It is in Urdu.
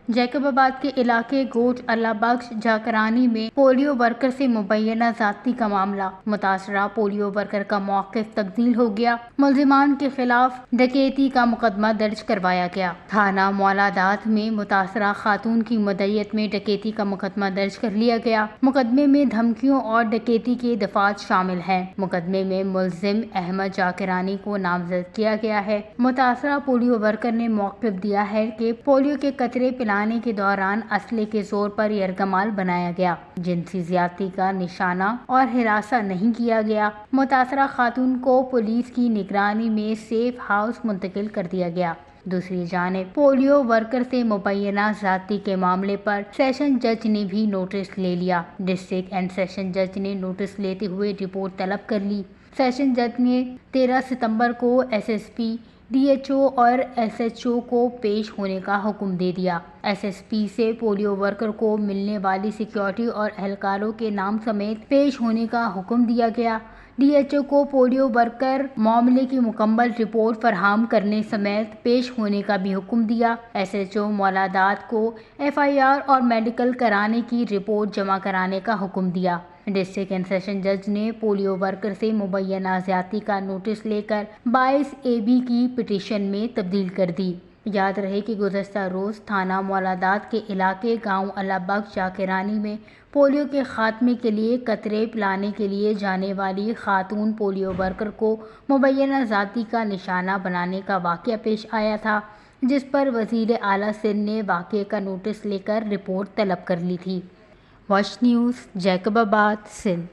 جیکب آباد کے علاقے گوٹ اللہ بخش جاکرانی میں پولیو ورکر سے مبینہ زیادتی کا معاملہ۔ متاثرہ پولیو ورکر کا موقف تبدیل ہو گیا۔ ملزمان کے خلاف ڈکیتی کا مقدمہ درج کروایا گیا۔ تھانہ مولادات میں متاثرہ خاتون کی مدعیت میں ڈکیتی کا مقدمہ درج کر لیا گیا۔ مقدمے میں دھمکیوں اور ڈکیتی کے دفعات شامل ہیں۔ مقدمے میں ملزم احمد جاکرانی کو نامزد کیا گیا ہے۔ متاثرہ پولیو ورکر نے موقف دیا ہے کہ پولیو کے قطرے پلانے کے دوران اسلحے کے زور پر یرغمال بنایا گیا، جنسی زیادتی کا نشانہ اور ہراساں نہیں کیا گیا۔ متاثرہ خاتون کو پولیس کی نگرانی میں سیف ہاؤس منتقل کر دیا گیا۔ دوسری جانب پولیو ورکر سے مبینہ زیادتی کے معاملے پر سیشن جج نے بھی نوٹس لے لیا۔ ڈسٹرکٹ اینڈ سیشن جج نے نوٹس لیتے ہوئے رپورٹ طلب کر لی۔ سیشن جج نے 13 ستمبر کو S S P, D H O اور ایس ایچ او کو پیش ہونے کا حکم دے دیا۔ ایس ایس پی سے پولیو ورکر کو ملنے والی سیکیورٹی اور اہلکاروں کے نام سمیت پیش ہونے کا حکم دیا گیا۔ ڈی ایچ او کو پولیو ورکر معاملے کی مکمل رپورٹ فراہم کرنے سمیت پیش ہونے کا بھی حکم دیا۔ ایس ایچ او مولادات کو ایف آئی آر اور میڈیکل کرانے کی رپورٹ جمع کرانے کا حکم دیا۔ ڈسٹرکٹ اینڈ سیشن جج نے پولیو ورکر سے مبینہ زیادتی کا نوٹس لے کر 22AB کی پٹیشن میں تبدیل کر دی۔ یاد رہے کہ گزشتہ روز تھانہ مولادات کے علاقے گاؤں اللہ بخش جاکرانی میں پولیو کے خاتمے کے لیے قطرے پلانے کے لیے جانے والی خاتون پولیو ورکر کو مبینہ زیادتی کا نشانہ بنانے کا واقعہ پیش آیا تھا، جس پر وزیر اعلیٰ سندھ نے واقعے کا نوٹس لے کر رپورٹ طلب کر لی تھی۔ واچ نیوز، جیکب آباد، سندھ۔